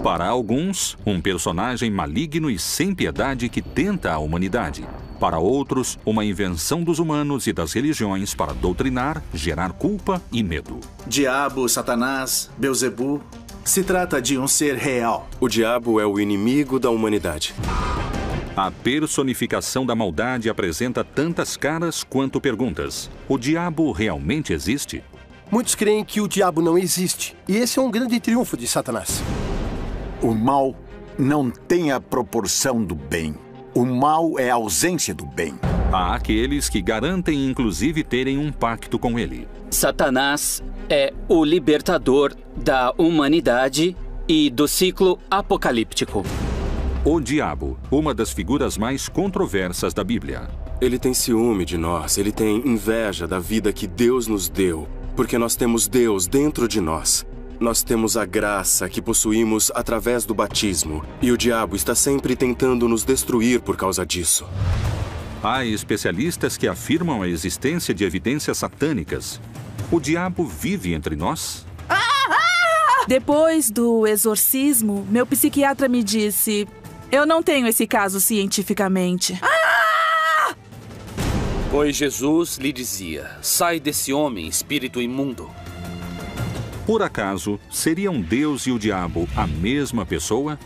Para alguns, um personagem maligno e sem piedade que tenta a humanidade. Para outros, uma invenção dos humanos e das religiões para doutrinar, gerar culpa e medo. Diabo, Satanás, Beelzebu. Se trata de um ser real. O diabo é o inimigo da humanidade. A personificação da maldade apresenta tantas caras quanto perguntas. O diabo realmente existe? Muitos creem que o diabo não existe. E esse é um grande triunfo de Satanás. O mal não tem a proporção do bem. O mal é a ausência do bem. Há aqueles que garantem inclusive terem um pacto com ele. Satanás é o libertador da humanidade e do ciclo apocalíptico. O diabo, uma das figuras mais controversas da Bíblia. Ele tem ciúme de nós, ele tem inveja da vida que Deus nos deu, porque nós temos Deus dentro de nós. Nós temos a graça que possuímos através do batismo, e o diabo está sempre tentando nos destruir por causa disso. Há especialistas que afirmam a existência de evidências satânicas. O diabo vive entre nós? Depois do exorcismo, meu psiquiatra me disse: eu não tenho esse caso cientificamente. Pois Jesus lhe dizia: sai desse homem, espírito imundo. Por acaso, seriam Deus e o diabo a mesma pessoa?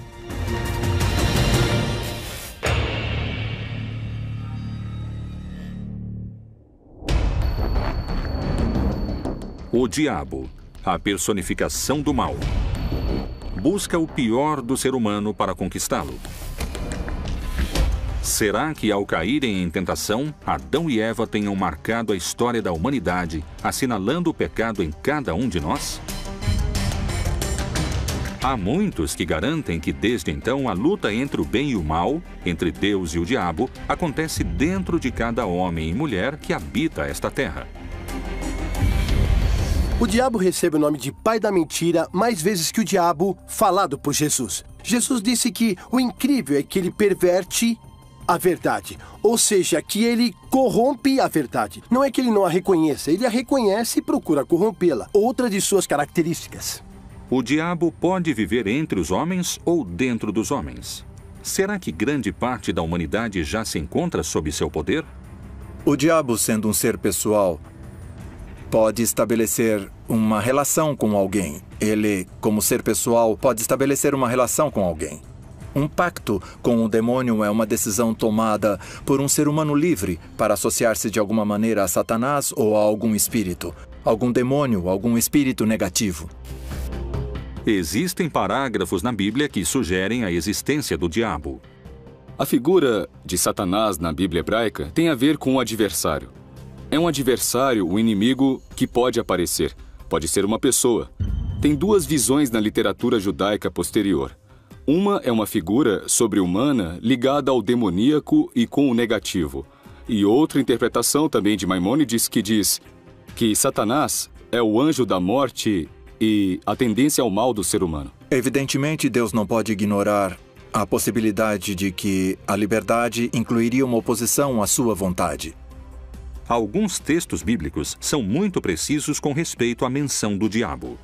O diabo, a personificação do mal, busca o pior do ser humano para conquistá-lo. Será que, ao caírem em tentação, Adão e Eva tenham marcado a história da humanidade, assinalando o pecado em cada um de nós? Há muitos que garantem que, desde então, a luta entre o bem e o mal, entre Deus e o diabo, acontece dentro de cada homem e mulher que habita esta terra. O diabo recebe o nome de pai da mentira mais vezes que o diabo falado por Jesus. Jesus disse que o incrível é que ele perverte a verdade, ou seja, que ele corrompe a verdade. Não é que ele não a reconheça, ele a reconhece e procura corrompê-la. Outra de suas características. O diabo pode viver entre os homens ou dentro dos homens. Será que grande parte da humanidade já se encontra sob seu poder? O diabo, sendo um ser pessoal, pode estabelecer uma relação com alguém. Ele, como ser pessoal, pode estabelecer uma relação com alguém. Um pacto com o demônio é uma decisão tomada por um ser humano livre para associar-se de alguma maneira a Satanás ou a algum espírito, algum demônio, algum espírito negativo. Existem parágrafos na Bíblia que sugerem a existência do diabo. A figura de Satanás na Bíblia hebraica tem a ver com o adversário. É um adversário, o inimigo, que pode aparecer. Pode ser uma pessoa. Tem duas visões na literatura judaica posterior. Uma é uma figura sobre-humana ligada ao demoníaco e com o negativo. E outra interpretação também de Maimônides que diz que Satanás é o anjo da morte e a tendência ao mal do ser humano. Evidentemente, Deus não pode ignorar a possibilidade de que a liberdade incluiria uma oposição à sua vontade. Alguns textos bíblicos são muito precisos com respeito à menção do diabo.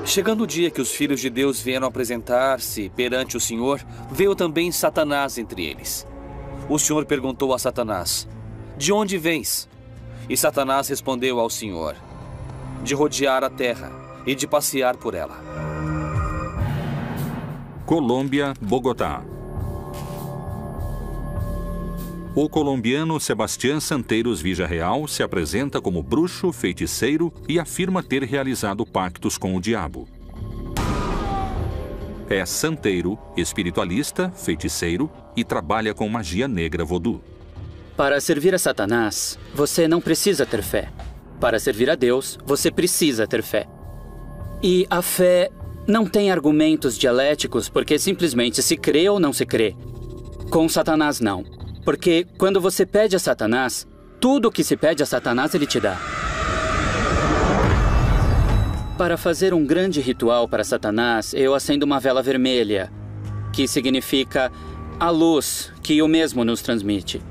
Chegando o dia que os filhos de Deus vieram apresentar-se perante o Senhor, veio também Satanás entre eles. O Senhor perguntou a Satanás: de onde vens? E Satanás respondeu ao Senhor: de rodear a terra e de passear por ela. Colômbia, Bogotá. O colombiano Sebastián Santeiros Villarreal se apresenta como bruxo, feiticeiro e afirma ter realizado pactos com o diabo. É santeiro, espiritualista, feiticeiro e trabalha com magia negra vodú. Para servir a Satanás, você não precisa ter fé. Para servir a Deus, você precisa ter fé. E a fé não tem argumentos dialéticos porque simplesmente se crê ou não se crê. Com Satanás, não. Porque quando você pede a Satanás, tudo o que se pede a Satanás ele te dá. Para fazer um grande ritual para Satanás, eu acendo uma vela vermelha, que significa a luz que o mesmo nos transmite.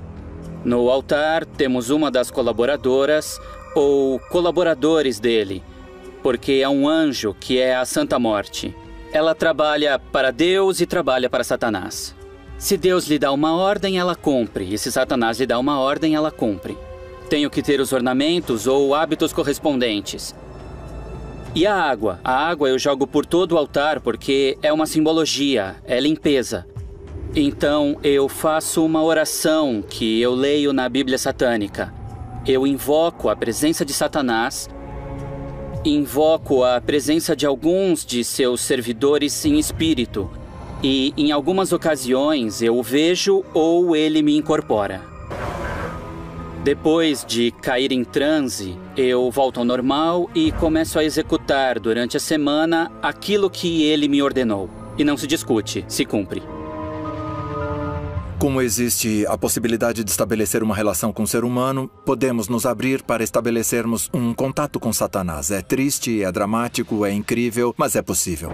No altar, temos uma das colaboradoras ou colaboradores dele, porque é um anjo que é a Santa Morte. ela trabalha para Deus e trabalha para Satanás. Se Deus lhe dá uma ordem, ela cumpre. E se Satanás lhe dá uma ordem, ela cumpre. Tenho que ter os ornamentos ou hábitos correspondentes. E a água? A água eu jogo por todo o altar porque é uma simbologia, é limpeza. Então eu faço uma oração que eu leio na Bíblia satânica. Eu invoco a presença de Satanás, invoco a presença de alguns de seus servidores em espírito. E em algumas ocasiões eu o vejo ou ele me incorpora. Depois de cair em transe, eu volto ao normal e começo a executar durante a semana aquilo que ele me ordenou. E não se discute, se cumpre. Como existe a possibilidade de estabelecer uma relação com o ser humano, podemos nos abrir para estabelecermos um contato com Satanás. É triste, é dramático, é incrível, mas é possível.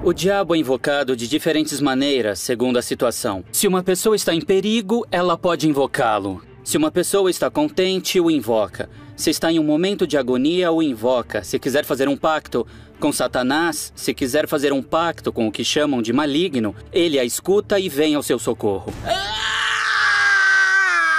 O diabo é invocado de diferentes maneiras, segundo a situação. Se uma pessoa está em perigo, ela pode invocá-lo. Se uma pessoa está contente, o invoca. Se está em um momento de agonia, o invoca. Se quiser fazer um pacto com Satanás, se quiser fazer um pacto com o que chamam de maligno, ele a escuta e vem ao seu socorro.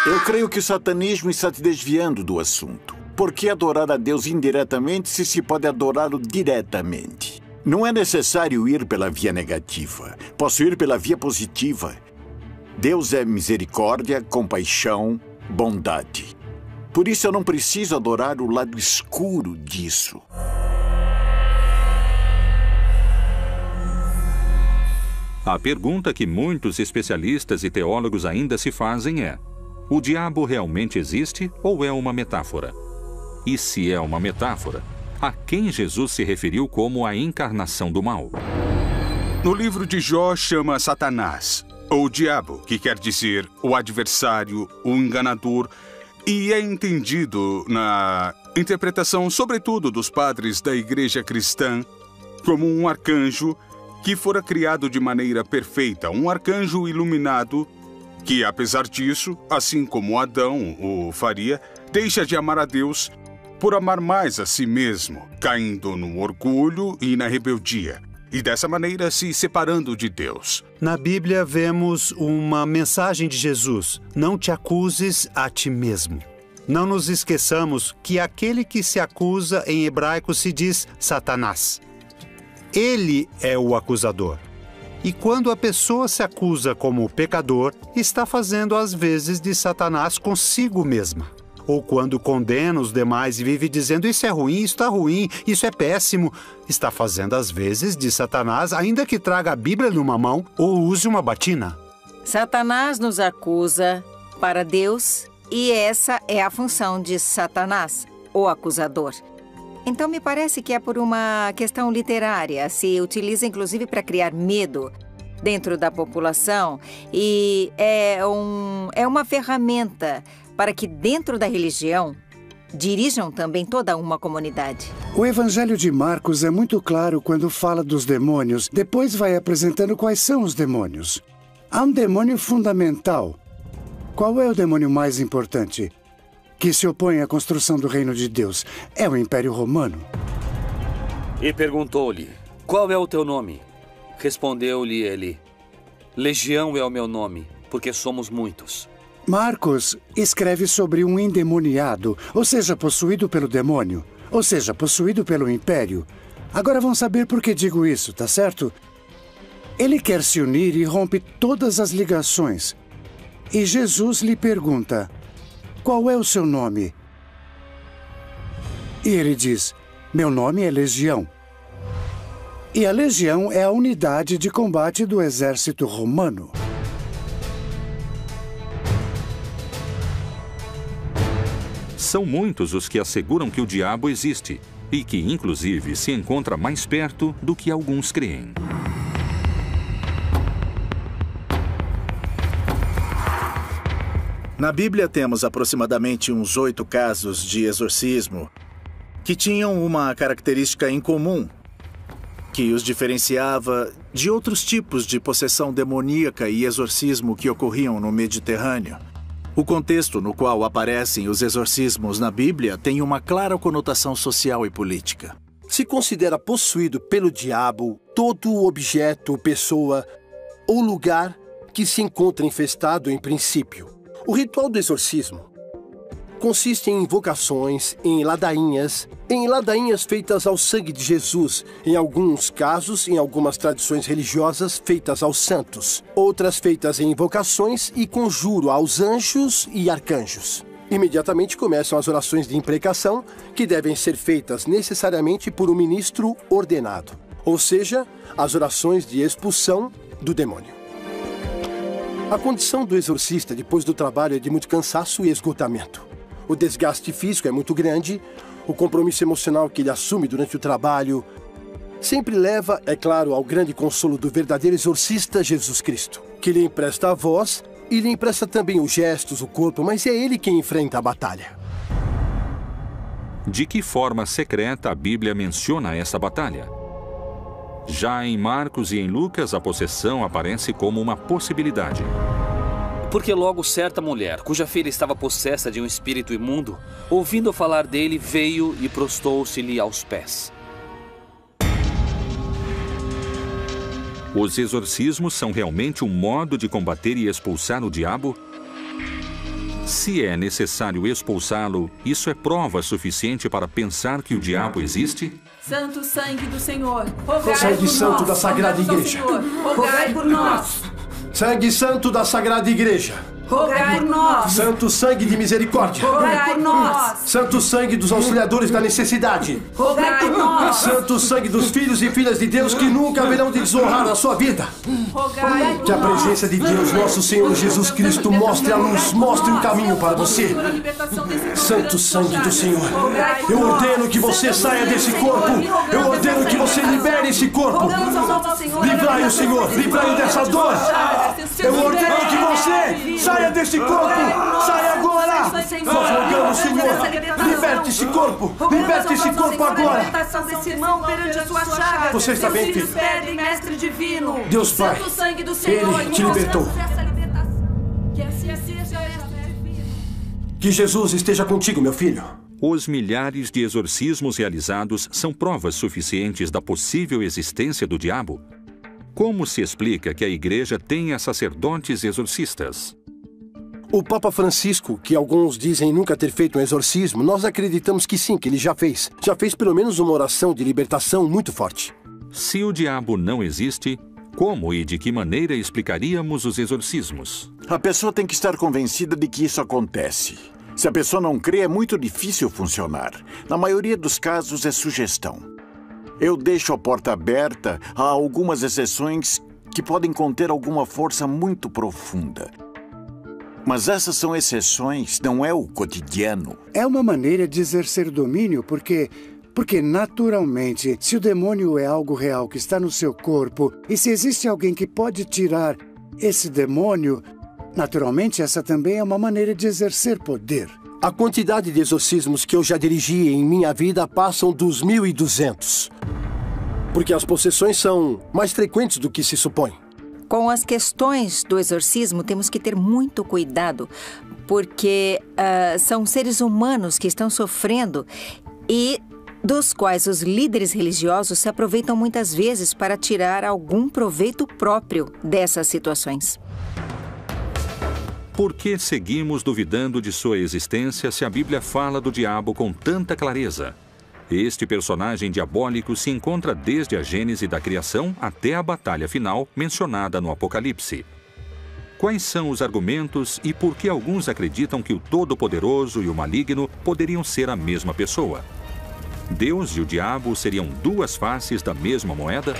Eu creio que o satanismo está te desviando do assunto. Por que adorar a Deus indiretamente se pode adorá-lo diretamente? Não é necessário ir pela via negativa. Posso ir pela via positiva. Deus é misericórdia, compaixão, bondade. Por isso eu não preciso adorar o lado escuro disso. A pergunta que muitos especialistas e teólogos ainda se fazem é: o diabo realmente existe ou é uma metáfora? E se é uma metáfora, a quem Jesus se referiu como a encarnação do mal? No livro de Jó chama Satanás, ou diabo, que quer dizer o adversário, o enganador, e é entendido na interpretação, sobretudo dos padres da igreja cristã, como um arcanjo que fora criado de maneira perfeita, um arcanjo iluminado que, apesar disso, assim como Adão o faria, deixa de amar a Deus por amar mais a si mesmo, caindo no orgulho e na rebeldia, e dessa maneira se separando de Deus. Na Bíblia vemos uma mensagem de Jesus: não te acuses a ti mesmo. Não nos esqueçamos que aquele que se acusa em hebraico se diz Satanás. Ele é o acusador. E quando a pessoa se acusa como pecador, está fazendo às vezes de Satanás consigo mesma. Ou quando condena os demais e vive dizendo isso é ruim, isso está ruim, isso é péssimo, está fazendo às vezes de Satanás, ainda que traga a Bíblia numa mão ou use uma batina. Satanás nos acusa para Deus e essa é a função de Satanás, o acusador. Então me parece que é por uma questão literária, se utiliza inclusive para criar medo dentro da população e é uma ferramenta para que dentro da religião dirijam também toda uma comunidade. O Evangelho de Marcos é muito claro quando fala dos demônios, depois vai apresentando quais são os demônios. Há um demônio fundamental. Qual é o demônio mais importante? Que se opõe à construção do reino de Deus. É o Império Romano. E perguntou-lhe: qual é o teu nome? Respondeu-lhe ele: Legião é o meu nome, porque somos muitos. Marcos escreve sobre um endemoniado, ou seja, possuído pelo demônio, ou seja, possuído pelo império. Agora vão saber por que digo isso, tá certo? Ele quer se unir e rompe todas as ligações. E Jesus lhe pergunta: qual é o seu nome? E ele diz: meu nome é Legião. E a Legião é a unidade de combate do exército romano. São muitos os que asseguram que o diabo existe e que, inclusive, se encontra mais perto do que alguns creem. Na Bíblia temos aproximadamente uns 8 casos de exorcismo que tinham uma característica em comum, que os diferenciava de outros tipos de possessão demoníaca e exorcismo que ocorriam no Mediterrâneo. O contexto no qual aparecem os exorcismos na Bíblia tem uma clara conotação social e política. se considera possuído pelo diabo todo objeto, pessoa ou lugar que se encontra infestado em princípio. O ritual do exorcismo consiste em invocações, em ladainhas feitas ao sangue de Jesus, em alguns casos, em algumas tradições religiosas, feitas aos santos, outras feitas em invocações e conjuro aos anjos e arcanjos. Imediatamente começam as orações de imprecação, que devem ser feitas necessariamente por um ministro ordenado, ou seja, as orações de expulsão do demônio. A condição do exorcista depois do trabalho é de muito cansaço e esgotamento. O desgaste físico é muito grande, o compromisso emocional que ele assume durante o trabalho sempre leva, é claro, ao grande consolo do verdadeiro exorcista Jesus Cristo, que lhe empresta a voz e lhe empresta também os gestos, o corpo, mas é ele quem enfrenta a batalha. De que forma secreta a Bíblia menciona essa batalha? Já em Marcos e em Lucas, a possessão aparece como uma possibilidade. Porque logo certa mulher, cuja filha estava possessa de um espírito imundo, ouvindo falar dele, veio e prostou-se-lhe aos pés. Os exorcismos são realmente um modo de combater e expulsar o diabo? Se é necessário expulsá-lo, isso é prova suficiente para pensar que o diabo existe? Santo sangue do Senhor, rogai Sangue por santo nós. da Sagrada Igreja. Rogai por nós. Sangue santo da Sagrada Igreja. Rogai por nós. Santo sangue de misericórdia. Rogai por nós. Santo sangue dos auxiliadores da necessidade. Rogai por nós. Santo sangue dos filhos e filhas de Deus que nunca haverão de desonrar a sua vida. Rogai Que a presença de Deus, nosso Senhor Jesus Cristo, mostre a luz, mostre o caminho para você. Santo sangue do Senhor, eu ordeno que você saia desse corpo. Eu ordeno que você libere esse corpo. Livrai-o, Senhor, livrai-o dessa dor. Eu ordeno que você saia desse corpo. Saia agora. Nós rogamos, Senhor, liberte esse corpo. Liberte esse corpo agora. Você está bem, filho? Deus Pai, Ele te libertou. Que Jesus esteja contigo, meu filho. Os milhares de exorcismos realizados são provas suficientes da possível existência do diabo? Como se explica que a Igreja tenha sacerdotes exorcistas? O Papa Francisco, que alguns dizem nunca ter feito um exorcismo, nós acreditamos que sim, que ele já fez. Já fez pelo menos uma oração de libertação muito forte. Se o diabo não existe, como e de que maneira explicaríamos os exorcismos? A pessoa tem que estar convencida de que isso acontece. Se a pessoa não crê, é muito difícil funcionar. Na maioria dos casos, é sugestão. Eu deixo a porta aberta a algumas exceções que podem conter alguma força muito profunda. Mas essas são exceções, não é o cotidiano. É uma maneira de exercer domínio, porque naturalmente, se o demônio é algo real que está no seu corpo, e se existe alguém que pode tirar esse demônio, naturalmente essa também é uma maneira de exercer poder. A quantidade de exorcismos que eu já dirigi em minha vida passam dos 1.200. Porque as possessões são mais frequentes do que se supõe. Com as questões do exorcismo, temos que ter muito cuidado, porque são seres humanos que estão sofrendo e dos quais os líderes religiosos se aproveitam muitas vezes para tirar algum proveito próprio dessas situações. Por que seguimos duvidando de sua existência se a Bíblia fala do diabo com tanta clareza? Este personagem diabólico se encontra desde a gênese da criação até a batalha final mencionada no Apocalipse. Quais são os argumentos e por que alguns acreditam que o Todo-Poderoso e o Maligno poderiam ser a mesma pessoa? Deus e o diabo seriam duas faces da mesma moeda?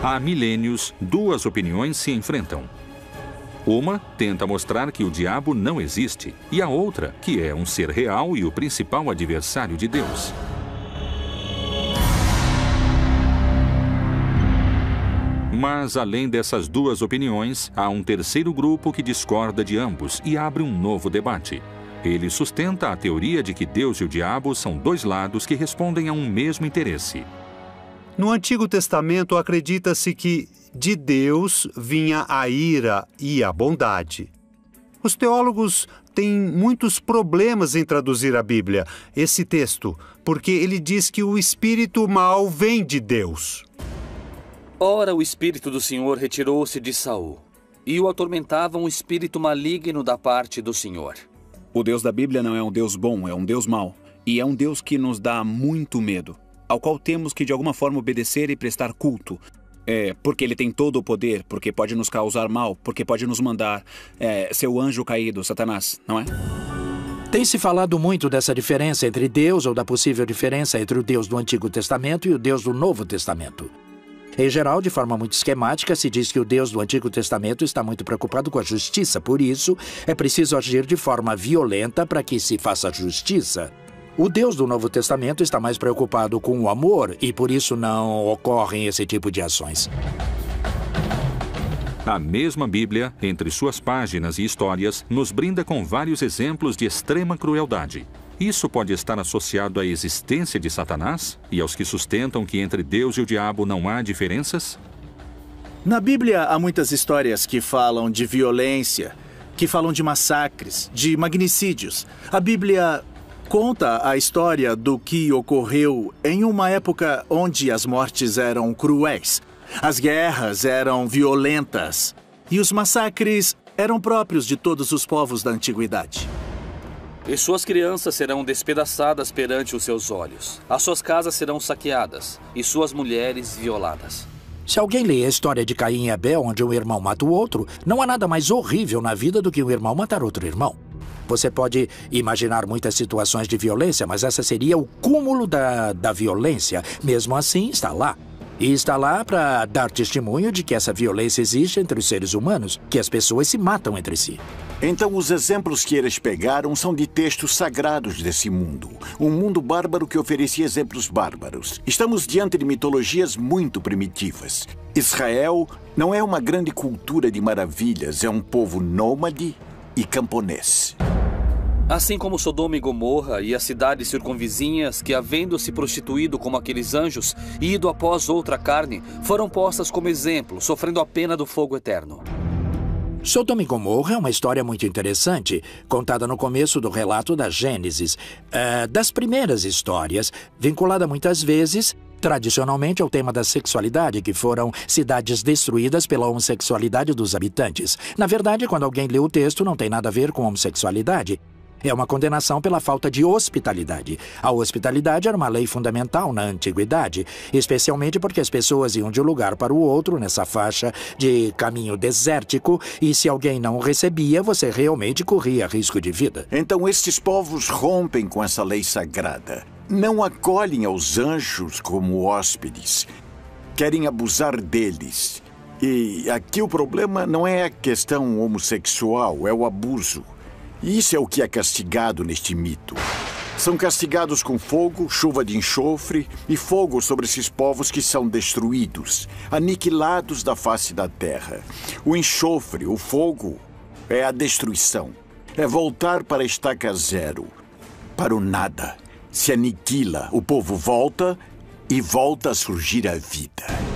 Há milênios, duas opiniões se enfrentam. Uma tenta mostrar que o diabo não existe, e a outra que é um ser real e o principal adversário de Mas, além dessas duas opiniões, há um terceiro grupo que discorda de ambos e abre um novo debate. Ele sustenta a teoria de que Deus e o diabo são dois lados que respondem a um mesmo interesse. No Antigo Testamento, acredita-se que de Deus vinha a ira e a bondade. Os teólogos têm muitos problemas em traduzir a Bíblia, esse texto, porque ele diz que o espírito mau vem de Deus. Ora, o espírito do Senhor retirou-se de Saul, e o atormentava um espírito maligno da parte do Senhor. O Deus da Bíblia não é um Deus bom, é um Deus mau. E é um Deus que nos dá muito medo, ao qual temos que de alguma forma obedecer e prestar culto. Porque ele tem todo o poder, porque pode nos causar mal, porque pode nos mandar seu anjo caído, Satanás, não é? Tem se falado muito dessa diferença entre Deus, ou da possível diferença entre o Deus do Antigo Testamento e o Deus do Novo Testamento. Em geral, de forma muito esquemática, se diz que o Deus do Antigo Testamento está muito preocupado com a justiça. Por isso, é preciso agir de forma violenta para que se faça justiça. O Deus do Novo Testamento está mais preocupado com o amor e, por isso, não ocorrem esse tipo de ações. A mesma Bíblia, entre suas páginas e histórias, nos brinda com vários exemplos de extrema crueldade. Isso pode estar associado à existência de Satanás e aos que sustentam que entre Deus e o diabo não há diferenças? Na Bíblia há muitas histórias que falam de violência, que falam de massacres, de magnicídios. A Bíblia conta a história do que ocorreu em uma época onde as mortes eram cruéis, as guerras eram violentas e os massacres eram próprios de todos os povos da antiguidade. E suas crianças serão despedaçadas perante os seus olhos. As suas casas serão saqueadas e suas mulheres violadas. Se alguém lê a história de Caim e Abel, onde um irmão mata o outro, não há nada mais horrível na vida do que um irmão matar outro irmão. Você pode imaginar muitas situações de violência, mas essa seria o cúmulo da violência. Mesmo assim, está lá. E está lá para dar testemunho de que essa violência existe entre os seres humanos, que as pessoas se matam entre si. Então, os exemplos que eles pegaram são de textos sagrados desse mundo. Um mundo bárbaro que oferecia exemplos bárbaros. Estamos diante de mitologias muito primitivas. Israel não é uma grande cultura de maravilhas, é um povo nômade e camponês. Assim como Sodoma e Gomorra e as cidades circunvizinhas que, havendo se prostituído como aqueles anjos e ido após outra carne, foram postas como exemplo, sofrendo a pena do fogo eterno. Sodoma e Gomorra é uma história muito interessante, contada no começo do relato da Gênesis. Das primeiras histórias, vinculada muitas vezes, tradicionalmente, ao tema da sexualidade, que foram cidades destruídas pela homossexualidade dos habitantes. Na verdade, quando alguém lê o texto, não tem nada a ver com homossexualidade. É uma condenação pela falta de hospitalidade. A hospitalidade era uma lei fundamental na antiguidade, especialmente porque as pessoas iam de um lugar para o outro nessa faixa de caminho desértico e se alguém não o recebia, você realmente corria risco de vida. Então estes povos rompem com essa lei sagrada. Não acolhem aos anjos como hóspedes. Querem abusar deles. E aqui o problema não é a questão homossexual, é o abuso. Isso é o que é castigado neste mito. São castigados com fogo, chuva de enxofre e fogo sobre esses povos que são destruídos, aniquilados da face da terra. O enxofre, o fogo, é a destruição. É voltar para a estaca zero, para o nada. Se aniquila, o povo volta e volta a surgir a vida.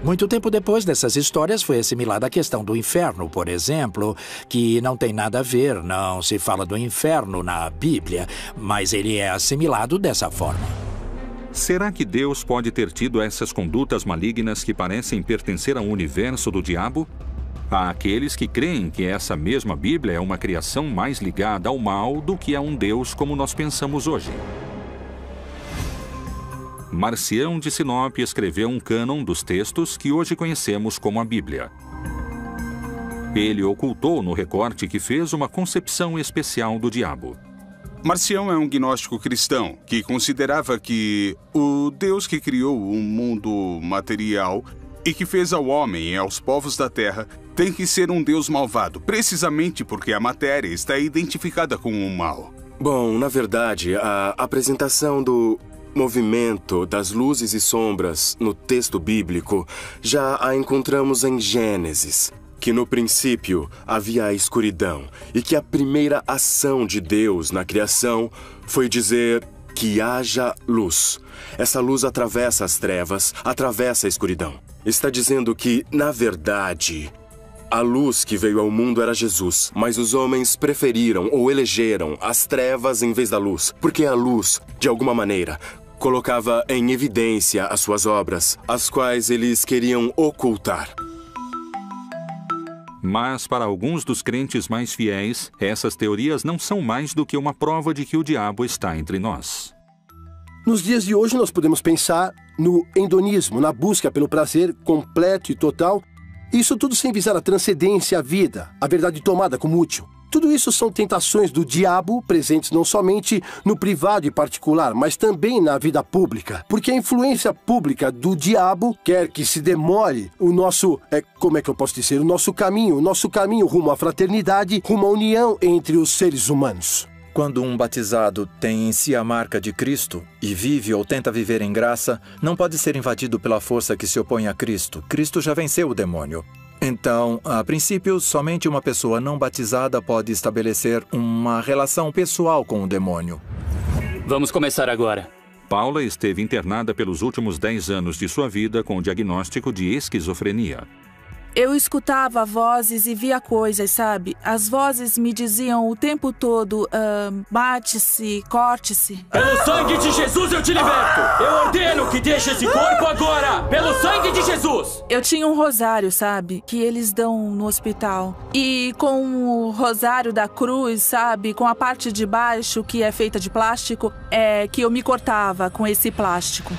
Muito tempo depois dessas histórias foi assimilada a questão do inferno, por exemplo, que não tem nada a ver, não se fala do inferno na Bíblia, mas ele é assimilado dessa forma. Será que Deus pode ter tido essas condutas malignas que parecem pertencer ao universo do diabo? Há aqueles que creem que essa mesma Bíblia é uma criação mais ligada ao mal do que a um Deus como nós pensamos hoje. Marcião de Sinop escreveu um cânon dos textos que hoje conhecemos como a Bíblia. Ele ocultou no recorte que fez uma concepção especial do diabo. Marcião é um gnóstico cristão que considerava que o Deus que criou o mundo material e que fez ao homem e aos povos da terra tem que ser um Deus malvado, precisamente porque a matéria está identificada com o mal. Bom, na verdade, a apresentação do movimento das luzes e sombras no texto bíblico já a encontramos em Gênesis, que no princípio havia a escuridão e que a primeira ação de Deus na criação foi dizer que haja luz. Essa luz atravessa as trevas, atravessa a escuridão. Está dizendo que, na verdade, a luz que veio ao mundo era Jesus, mas os homens preferiram ou elegeram as trevas em vez da luz, porque a luz, de alguma maneira, colocava em evidência as suas obras, as quais eles queriam ocultar. Mas, para alguns dos crentes mais fiéis, essas teorias não são mais do que uma prova de que o diabo está entre nós. Nos dias de hoje, nós podemos pensar no hedonismo, na busca pelo prazer completo e total. Isso tudo sem visar a transcendência, a vida, a verdade tomada como útil. Tudo isso são tentações do diabo, presentes não somente no privado e particular, mas também na vida pública. Porque a influência pública do diabo quer que se demore o nosso, o nosso caminho rumo à fraternidade, rumo à união entre os seres humanos. Quando um batizado tem em si a marca de Cristo e vive ou tenta viver em graça, não pode ser invadido pela força que se opõe a Cristo. Cristo já venceu o demônio. Então, a princípio, somente uma pessoa não batizada pode estabelecer uma relação pessoal com o demônio. Vamos começar agora. Paula esteve internada pelos últimos 10 anos de sua vida com o diagnóstico de esquizofrenia. Eu escutava vozes e via coisas, sabe? As vozes me diziam o tempo todo, mate-se, corte-se. Pelo sangue de Jesus eu te liberto! Eu ordeno que deixe esse corpo agora! Pelo sangue de Jesus! Eu tinha um rosário, sabe? Que eles dão no hospital. E com o rosário da cruz, sabe? Com a parte de baixo, que é feita de plástico, que eu me cortava com esse plástico.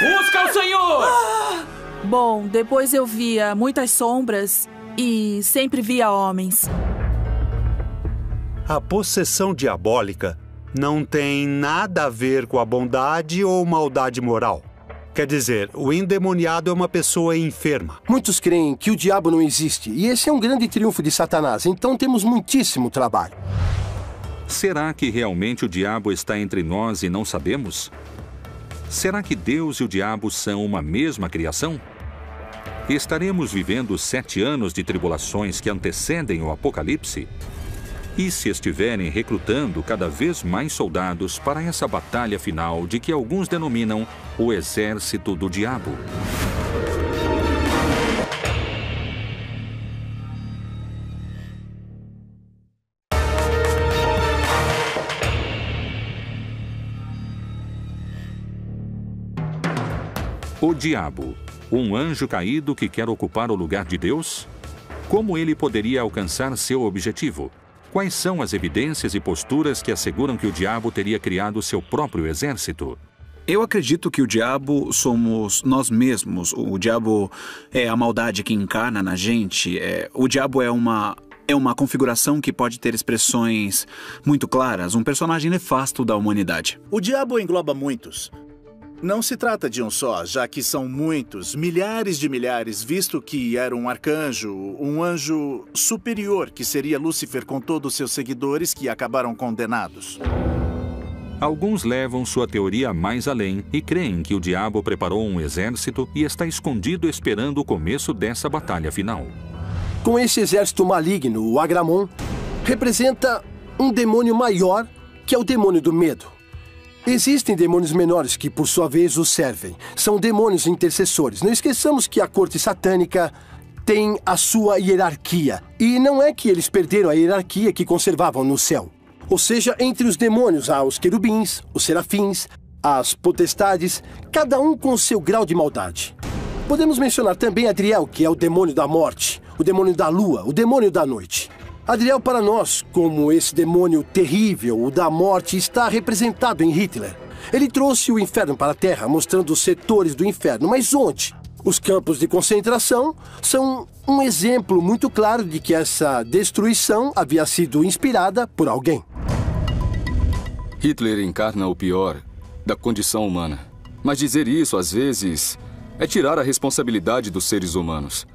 Busca o Senhor! Bom, depois eu via muitas sombras e sempre via homens. A possessão diabólica não tem nada a ver com a bondade ou maldade moral. Quer dizer, o endemoniado é uma pessoa enferma. Muitos creem que o diabo não existe, e esse é um grande triunfo de Satanás, então temos muitíssimo trabalho. Será que realmente o diabo está entre nós e não sabemos? Será que Deus e o diabo são uma mesma criação? Estaremos vivendo 7 anos de tribulações que antecedem o Apocalipse? E se estiverem recrutando cada vez mais soldados para essa batalha final de que alguns denominam o exército do diabo? O diabo, um anjo caído que quer ocupar o lugar de Deus? Como ele poderia alcançar seu objetivo? Quais são as evidências e posturas que asseguram que o diabo teria criado seu próprio exército? Eu acredito que o diabo somos nós mesmos. O diabo é a maldade que encarna na gente. O diabo é uma configuração que pode ter expressões muito claras, um personagem nefasto da humanidade. O diabo engloba muitos. Não se trata de um só, já que são muitos, milhares de milhares, visto que era um arcanjo, um anjo superior, que seria Lúcifer com todos seus seguidores que acabaram condenados. Alguns levam sua teoria mais além e creem que o diabo preparou um exército e está escondido esperando o começo dessa batalha final. Com esse exército maligno, o Agramon representa um demônio maior, que é o demônio do medo. Existem demônios menores que, por sua vez, os servem. São demônios intercessores. Não esqueçamos que a corte satânica tem a sua hierarquia. E não é que eles perderam a hierarquia que conservavam no céu. Ou seja, entre os demônios há os querubins, os serafins, as potestades, cada um com seu grau de maldade. Podemos mencionar também Adriel, que é o demônio da morte, o demônio da lua, o demônio da noite. Adriel, para nós, como esse demônio terrível, o da morte, está representado em Hitler. Ele trouxe o inferno para a Terra, mostrando os setores do inferno. Mas onde? Os campos de concentração são um exemplo muito claro de que essa destruição havia sido inspirada por alguém. Hitler encarna o pior da condição humana. Mas dizer isso, às vezes, é tirar a responsabilidade dos seres humanos.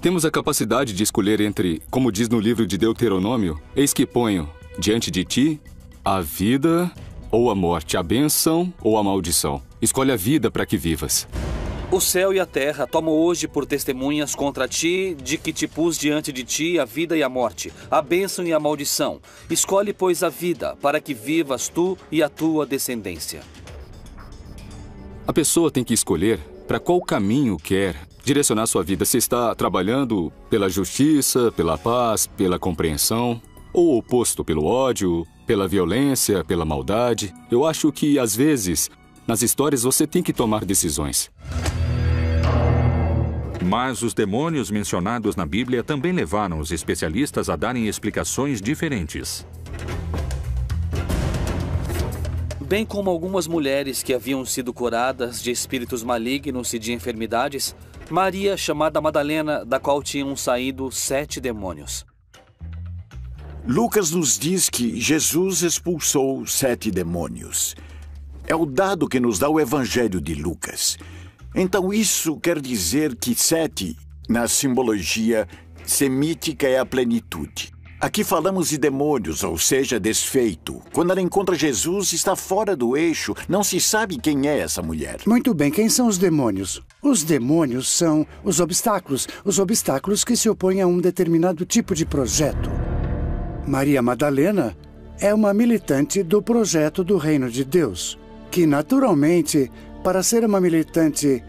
Temos a capacidade de escolher entre, como diz no livro de Deuteronômio, eis que ponho diante de ti A vida ou a morte, a bênção ou a maldição. Escolhe a vida para que vivas. O céu e a terra tomam hoje por testemunhas contra ti, de que te pus diante de ti a vida e a morte, a bênção e a maldição. Escolhe, pois, a vida, para que vivas tu e a tua descendência. A pessoa tem que escolher para qual caminho quer direcionar sua vida. Se está trabalhando pela justiça, pela paz, pela compreensão, ou o oposto, pelo ódio, pela violência, pela maldade. Eu acho que, às vezes, nas histórias você tem que tomar decisões. Mas os demônios mencionados na Bíblia também levaram os especialistas a darem explicações diferentes. Bem como algumas mulheres que haviam sido curadas de espíritos malignos e de enfermidades, Maria, chamada Madalena, da qual tinham saído 7 demônios. Lucas nos diz que Jesus expulsou 7 demônios. É o dado que nos dá o Evangelho de Lucas. Então isso quer dizer que 7, na simbologia semítica, é a plenitude. Aqui falamos de demônios, ou seja, desfeito. Quando ela encontra Jesus, está fora do eixo. Não se sabe quem é essa mulher. Muito bem, quem são os demônios? Os demônios são os obstáculos que se opõem a um determinado tipo de projeto. Maria Madalena é uma militante do projeto do Reino de Deus, que naturalmente, para ser uma militante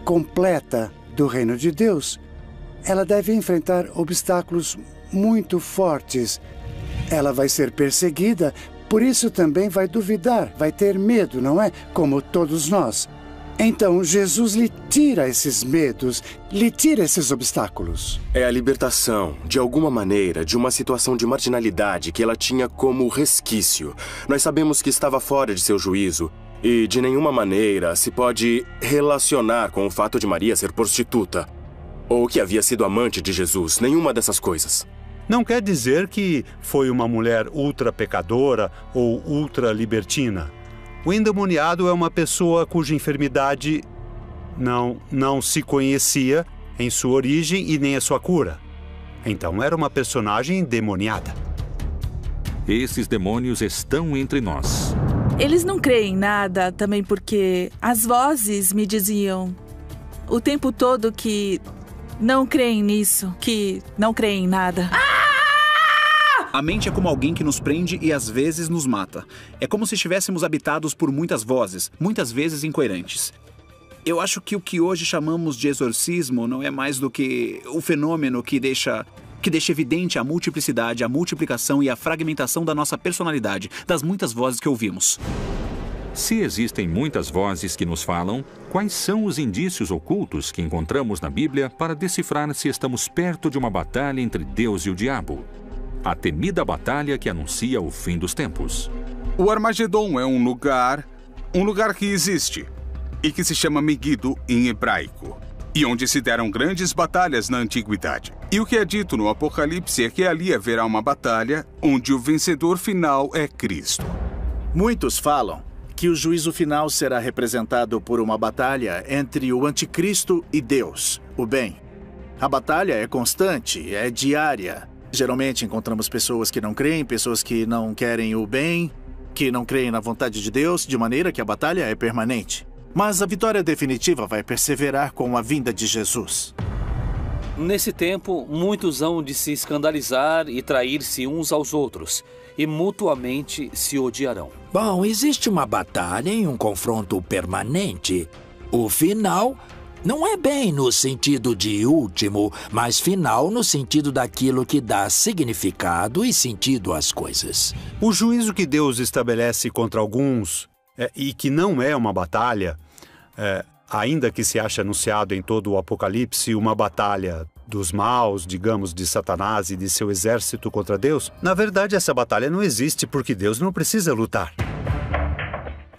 completa do Reino de Deus, ela deve enfrentar obstáculos muito fortes. Ela vai ser perseguida, por isso também vai duvidar, vai ter medo, não é? Como todos nós. Então, Jesus lhe tira esses medos, lhe tira esses obstáculos. É a libertação, de alguma maneira, de uma situação de marginalidade que ela tinha como resquício. Nós sabemos que estava fora de seu juízo e, de nenhuma maneira, se pode relacionar com o fato de Maria ser prostituta ou que havia sido amante de Jesus. Nenhuma dessas coisas. Não quer dizer que foi uma mulher ultra pecadora ou ultra libertina. O endemoniado é uma pessoa cuja enfermidade não se conhecia em sua origem e nem a sua cura. Então era uma personagem endemoniada. Esses demônios estão entre nós. Eles não creem em nada também porque as vozes me diziam o tempo todo que não creem nisso, que não creem em nada. A mente é como alguém que nos prende e às vezes nos mata. É como se estivéssemos habitados por muitas vozes, muitas vezes incoerentes. Eu acho que o que hoje chamamos de exorcismo não é mais do que o fenômeno que deixa evidente a multiplicidade, a multiplicação e a fragmentação da nossa personalidade, das muitas vozes que ouvimos. Se existem muitas vozes que nos falam, quais são os indícios ocultos que encontramos na Bíblia para decifrar se estamos perto de uma batalha entre Deus e o diabo? A temida batalha que anuncia o fim dos tempos. O Armagedon é um lugar que existe e que se chama Megido em hebraico, e onde se deram grandes batalhas na antiguidade. E o que é dito no Apocalipse é que ali haverá uma batalha onde o vencedor final é Cristo. Muitos falam que o juízo final será representado por uma batalha entre o anticristo e Deus, o bem. A batalha é constante, é diária. Geralmente encontramos pessoas que não creem, pessoas que não querem o bem, que não creem na vontade de Deus, de maneira que a batalha é permanente. Mas a vitória definitiva vai perseverar com a vinda de Jesus. Nesse tempo, muitos hão de se escandalizar e trair-se uns aos outros, e mutuamente se odiarão. Bom, existe uma batalha e um confronto permanente. O final não é bem no sentido de último, mas final no sentido daquilo que dá significado e sentido às coisas. O juízo que Deus estabelece contra alguns, e que não é uma batalha, ainda que se ache anunciado em todo o Apocalipse uma batalha dos maus, digamos, de Satanás e de seu exército contra Deus, na verdade essa batalha não existe porque Deus não precisa lutar.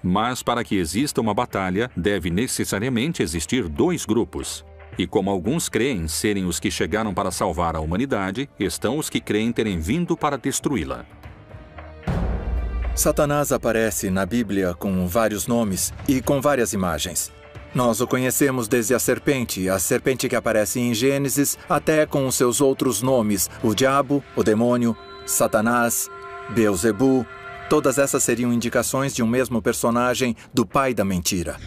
Mas para que exista uma batalha, deve necessariamente existir 2 grupos. E como alguns creem serem os que chegaram para salvar a humanidade, estão os que creem terem vindo para destruí-la. Satanás aparece na Bíblia com vários nomes e com várias imagens. Nós o conhecemos desde a serpente que aparece em Gênesis, até com os seus outros nomes, o diabo, o demônio, Satanás, Beelzebu, Todas essas seriam indicações de um mesmo personagem do pai da mentira.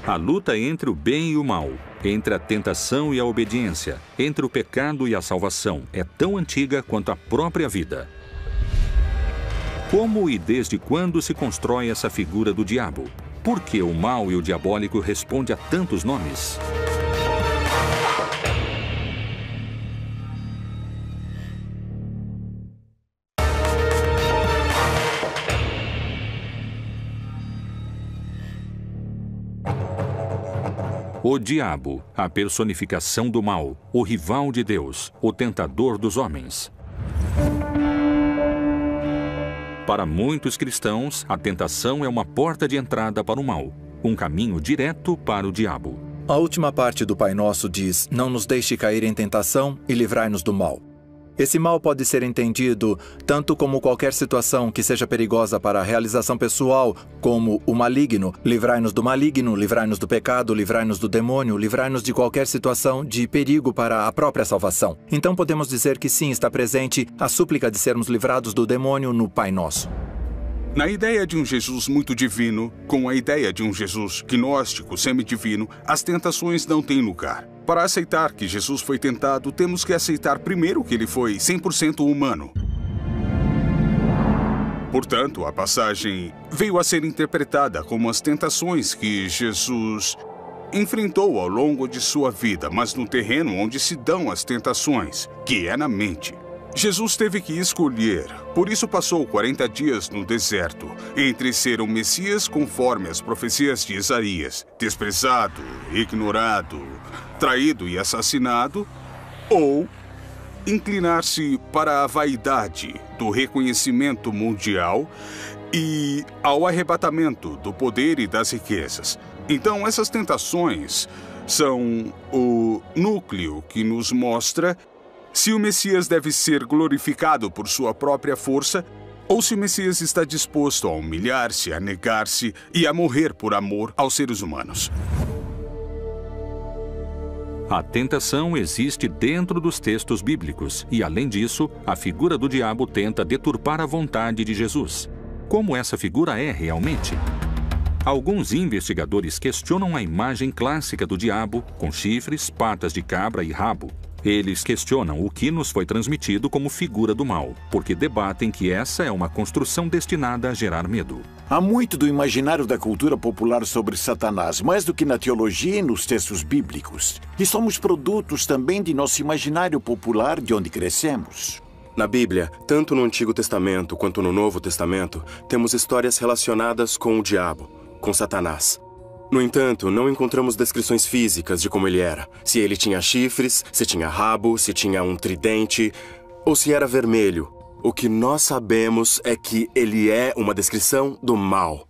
A luta entre o bem e o mal, entre a tentação e a obediência, entre o pecado e a salvação, é tão antiga quanto a própria vida. Como e desde quando se constrói essa figura do diabo? Por que o mal e o diabólico respondem a tantos nomes? O diabo, a personificação do mal, o rival de Deus, o tentador dos homens. Para muitos cristãos, a tentação é uma porta de entrada para o mal, um caminho direto para o diabo. A última parte do Pai Nosso diz: não nos deixe cair em tentação e livrai-nos do mal. Esse mal pode ser entendido tanto como qualquer situação que seja perigosa para a realização pessoal, como o maligno. Livrai-nos do maligno, livrai-nos do pecado, livrai-nos do demônio, livrai-nos de qualquer situação de perigo para a própria salvação. Então podemos dizer que sim, está presente a súplica de sermos livrados do demônio no Pai Nosso. Na ideia de um Jesus muito divino, com a ideia de um Jesus gnóstico semidivino, as tentações não têm lugar. Para aceitar que Jesus foi tentado, temos que aceitar primeiro que ele foi 100% humano. Portanto, a passagem veio a ser interpretada como as tentações que Jesus enfrentou ao longo de sua vida, mas no terreno onde se dão as tentações, que é na mente. Jesus teve que escolher, por isso passou 40 dias no deserto, entre ser o Messias conforme as profecias de Isaías, desprezado, ignorado, traído e assassinado, ou inclinar-se para a vaidade do reconhecimento mundial e ao arrebatamento do poder e das riquezas. Então, essas tentações são o núcleo que nos mostra se o Messias deve ser glorificado por sua própria força ou se o Messias está disposto a humilhar-se, a negar-se e a morrer por amor aos seres humanos. A tentação existe dentro dos textos bíblicos e, além disso, a figura do diabo tenta deturpar a vontade de Jesus. Como essa figura é realmente? Alguns investigadores questionam a imagem clássica do diabo, com chifres, patas de cabra e rabo. Eles questionam o que nos foi transmitido como figura do mal, porque debatem que essa é uma construção destinada a gerar medo. Há muito do imaginário da cultura popular sobre Satanás, mais do que na teologia e nos textos bíblicos. E somos produtos também de nosso imaginário popular de onde crescemos. Na Bíblia, tanto no Antigo Testamento quanto no Novo Testamento, temos histórias relacionadas com o diabo, com Satanás. No entanto, não encontramos descrições físicas de como ele era. Se ele tinha chifres, se tinha rabo, se tinha um tridente, ou se era vermelho. O que nós sabemos é que ele é uma descrição do mal.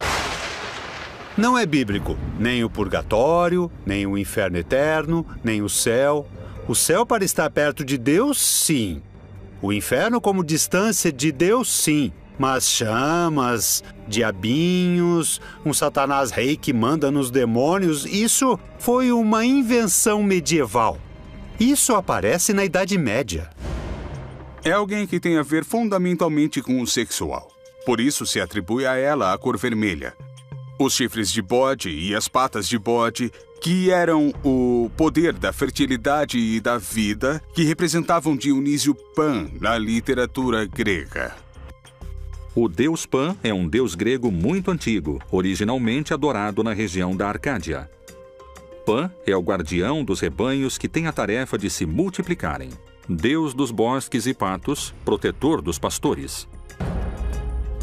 Não é bíblico. Nem o purgatório, nem o inferno eterno, nem o céu. O céu para estar perto de Deus, sim. O inferno como distância de Deus, sim. Mas chamas, diabinhos, um Satanás rei que manda nos demônios, isso foi uma invenção medieval. Isso aparece na Idade Média. É alguém que tem a ver fundamentalmente com o sexual. Por isso se atribui a ela a cor vermelha. Os chifres de bode e as patas de bode, que eram o poder da fertilidade e da vida, que representavam Dionísio Pan na literatura grega. O deus Pan é um deus grego muito antigo, originalmente adorado na região da Arcádia. Pan é o guardião dos rebanhos que tem a tarefa de se multiplicarem. Deus dos bosques e patos, protetor dos pastores.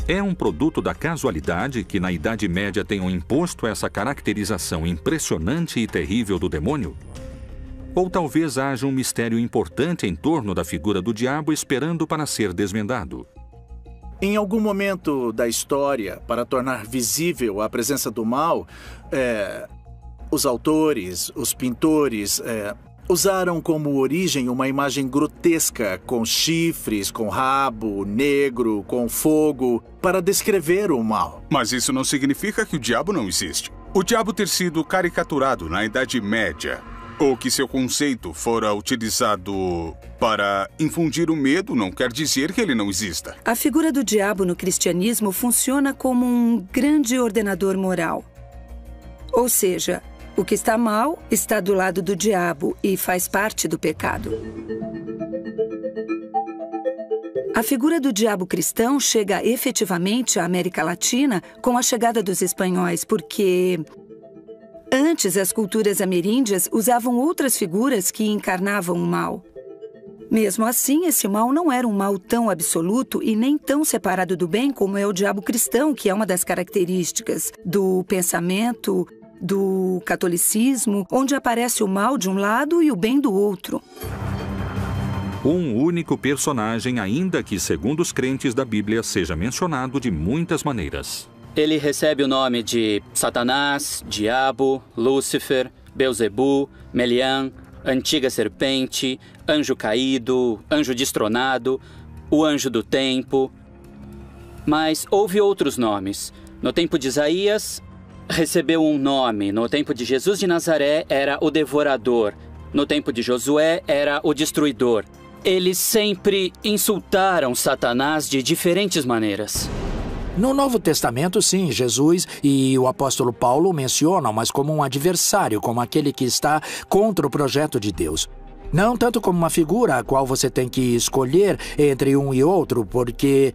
É um produto da casualidade que na Idade Média tenham imposto essa caracterização impressionante e terrível do demônio? Ou talvez haja um mistério importante em torno da figura do diabo esperando para ser desvendado? Em algum momento da história, para tornar visível a presença do mal, os autores, os pintores, usaram como origem uma imagem grotesca, com chifres, com rabo, negro, com fogo, para descrever o mal. Mas isso não significa que o diabo não existe. O diabo ter sido caricaturado na Idade Média ou que seu conceito fora utilizado para infundir o medo não quer dizer que ele não exista. A figura do diabo no cristianismo funciona como um grande ordenador moral. Ou seja, o que está mal está do lado do diabo e faz parte do pecado. A figura do diabo cristão chega efetivamente à América Latina com a chegada dos espanhóis, porque antes as culturas ameríndias usavam outras figuras que encarnavam o mal. Mesmo assim, esse mal não era um mal tão absoluto e nem tão separado do bem como é o diabo cristão, que é uma das características do pensamento do catolicismo, onde aparece o mal de um lado e o bem do outro. Um único personagem, ainda que, segundo os crentes da Bíblia, seja mencionado de muitas maneiras. Ele recebe o nome de Satanás, Diabo, Lúcifer, Belzebu, Melian, Antiga Serpente, Anjo Caído, Anjo Destronado, o Anjo do Tempo. Mas houve outros nomes. No tempo de Isaías, recebeu um nome. No tempo de Jesus de Nazaré, era o Devorador. No tempo de Josué, era o Destruidor. Eles sempre insultaram Satanás de diferentes maneiras. No Novo Testamento, sim, Jesus e o apóstolo Paulo o mencionam, mas como um adversário, como aquele que está contra o projeto de Deus. Não tanto como uma figura a qual você tem que escolher entre um e outro, porque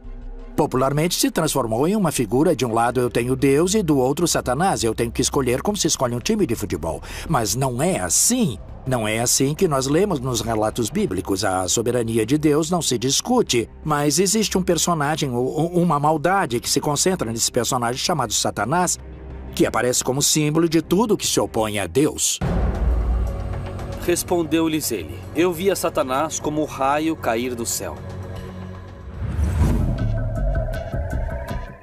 popularmente se transformou em uma figura. De um lado eu tenho Deus e do outro Satanás. Eu tenho que escolher como se escolhe um time de futebol. Mas não é assim. Não é assim que nós lemos nos relatos bíblicos. A soberania de Deus não se discute, mas existe um personagem, uma maldade que se concentra nesse personagem chamado Satanás, que aparece como símbolo de tudo que se opõe a Deus. Respondeu-lhes ele: eu via Satanás como o raio cair do céu.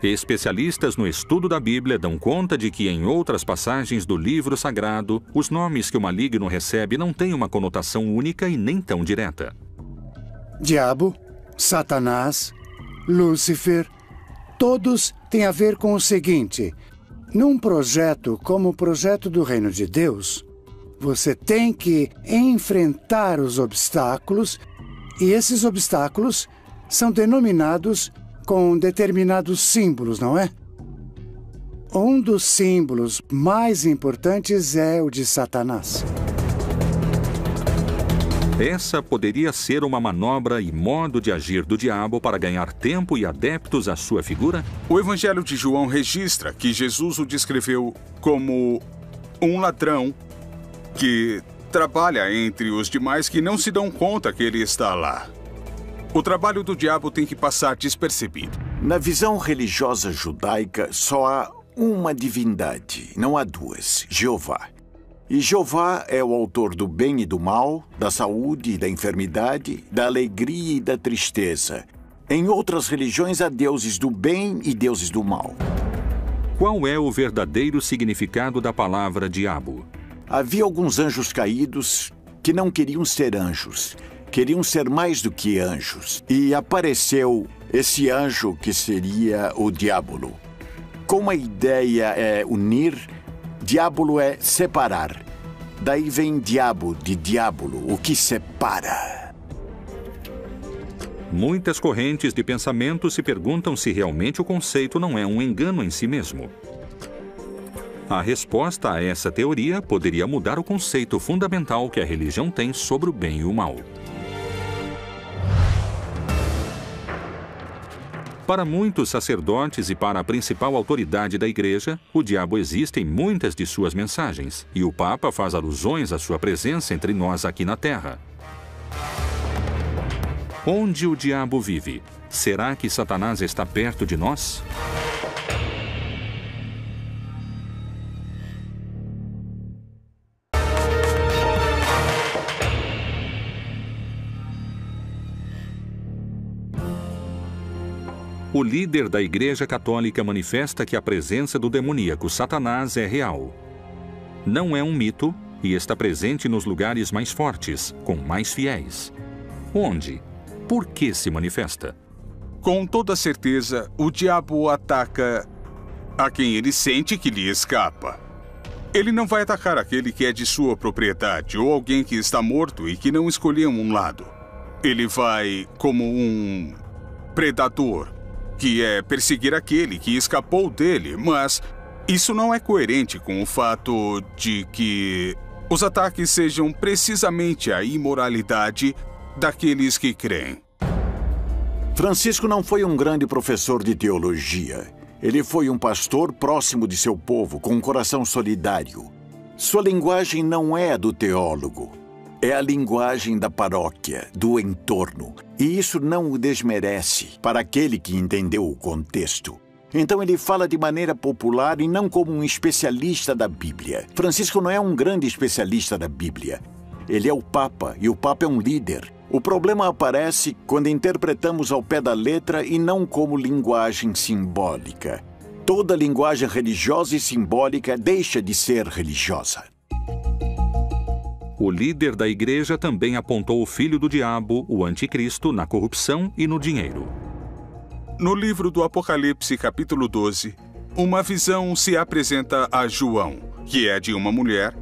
Especialistas no estudo da Bíblia dão conta de que, em outras passagens do livro sagrado, os nomes que o maligno recebe não têm uma conotação única e nem tão direta. Diabo, Satanás, Lúcifer, todos têm a ver com o seguinte: num projeto como o projeto do Reino de Deus, você tem que enfrentar os obstáculos, e esses obstáculos são denominados com determinados símbolos, não é? Um dos símbolos mais importantes é o de Satanás. Essa poderia ser uma manobra e modo de agir do diabo para ganhar tempo e adeptos à sua figura? O Evangelho de João registra que Jesus o descreveu como um ladrão que trabalha entre os demais que não se dão conta que ele está lá. O trabalho do diabo tem que passar despercebido. Na visão religiosa judaica, só há uma divindade, não há duas: Jeová. E Jeová é o autor do bem e do mal, da saúde e da enfermidade, da alegria e da tristeza. Em outras religiões há deuses do bem e deuses do mal. Qual é o verdadeiro significado da palavra diabo? Havia alguns anjos caídos que não queriam ser anjos. Queriam ser mais do que anjos. E apareceu esse anjo que seria o diabo. Como a ideia é unir, diabo é separar. Daí vem diabo, de diabolo, o que separa. Muitas correntes de pensamento se perguntam se realmente o conceito não é um engano em si mesmo. A resposta a essa teoria poderia mudar o conceito fundamental que a religião tem sobre o bem e o mal. Para muitos sacerdotes e para a principal autoridade da Igreja, o diabo existe em muitas de suas mensagens, e o Papa faz alusões à sua presença entre nós aqui na Terra. Onde o diabo vive? Será que Satanás está perto de nós? O líder da Igreja Católica manifesta que a presença do demoníaco Satanás é real. Não é um mito e está presente nos lugares mais fortes, com mais fiéis. Onde? Por que se manifesta? Com toda certeza, o diabo ataca a quem ele sente que lhe escapa. Ele não vai atacar aquele que é de sua propriedade ou alguém que está morto e que não escolheu um lado. Ele vai como um predador, que é perseguir aquele que escapou dele, mas isso não é coerente com o fato de que os ataques sejam precisamente a imoralidade daqueles que creem. Francisco não foi um grande professor de teologia. Ele foi um pastor próximo de seu povo, com um coração solidário. Sua linguagem não é a do teólogo. É a linguagem da paróquia, do entorno. E isso não o desmerece para aquele que entendeu o contexto. Então ele fala de maneira popular e não como um especialista da Bíblia. Francisco não é um grande especialista da Bíblia. Ele é o Papa, e o Papa é um líder. O problema aparece quando interpretamos ao pé da letra e não como linguagem simbólica. Toda linguagem religiosa e simbólica deixa de ser religiosa. O líder da igreja também apontou o filho do diabo, o anticristo, na corrupção e no dinheiro. No livro do Apocalipse, capítulo 12, uma visão se apresenta a João, que é de uma mulher,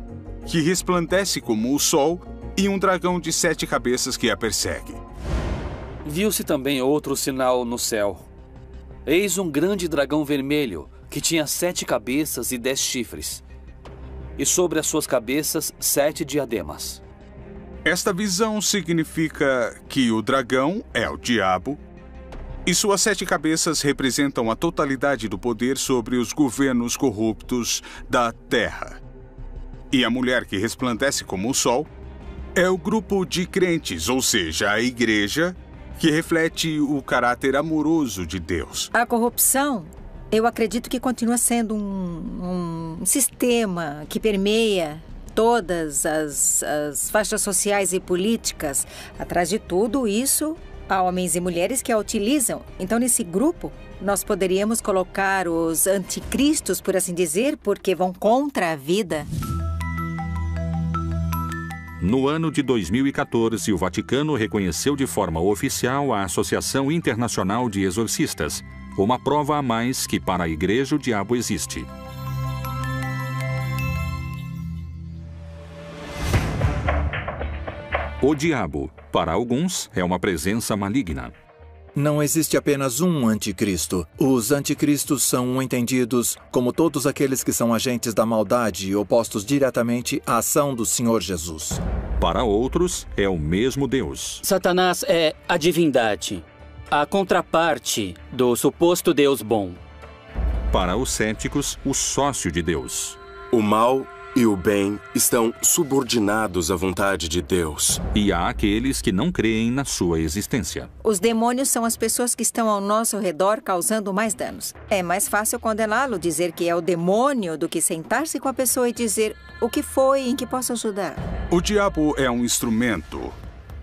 que resplandece como o sol, e um dragão de 7 cabeças que a persegue. Viu-se também outro sinal no céu. Eis um grande dragão vermelho, que tinha 7 cabeças e 10 chifres, e sobre as suas cabeças 7 diademas. Esta visão significa que o dragão é o diabo, e suas 7 cabeças representam a totalidade do poder sobre os governos corruptos da terra. E a mulher que resplandece como o sol é o grupo de crentes, ou seja, a igreja, que reflete o caráter amoroso de Deus. A corrupção, eu acredito que continua sendo um sistema que permeia todas as faixas sociais e políticas. Atrás de tudo isso, há homens e mulheres que a utilizam. Então, nesse grupo, nós poderíamos colocar os anticristos, por assim dizer, porque vão contra a vida. No ano de 2014, o Vaticano reconheceu de forma oficial a Associação Internacional de Exorcistas, uma prova a mais que para a Igreja o diabo existe. O diabo, para alguns, é uma presença maligna. Não existe apenas um anticristo. Os anticristos são entendidos como todos aqueles que são agentes da maldade e opostos diretamente à ação do Senhor Jesus. Para outros, é o mesmo Deus. Satanás é a divindade, a contraparte do suposto Deus bom. Para os céticos, o sócio de Deus. O mal e o bem estão subordinados à vontade de Deus. E há aqueles que não creem na sua existência. Os demônios são as pessoas que estão ao nosso redor causando mais danos. É mais fácil condená-lo, dizer que é o demônio, do que sentar-se com a pessoa e dizer o que foi, em que posso ajudar. O diabo é um instrumento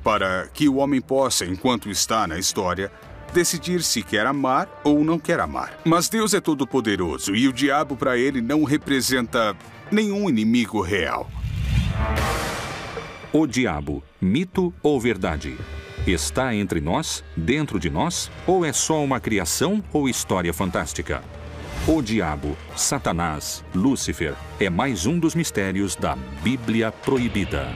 para que o homem possa, enquanto está na história, decidir se quer amar ou não quer amar. Mas Deus é todo-poderoso e o diabo para ele não representa nenhum inimigo real. O diabo, mito ou verdade? Está entre nós, dentro de nós, ou é só uma criação ou história fantástica? O diabo, Satanás, Lúcifer, é mais um dos mistérios da Bíblia Proibida.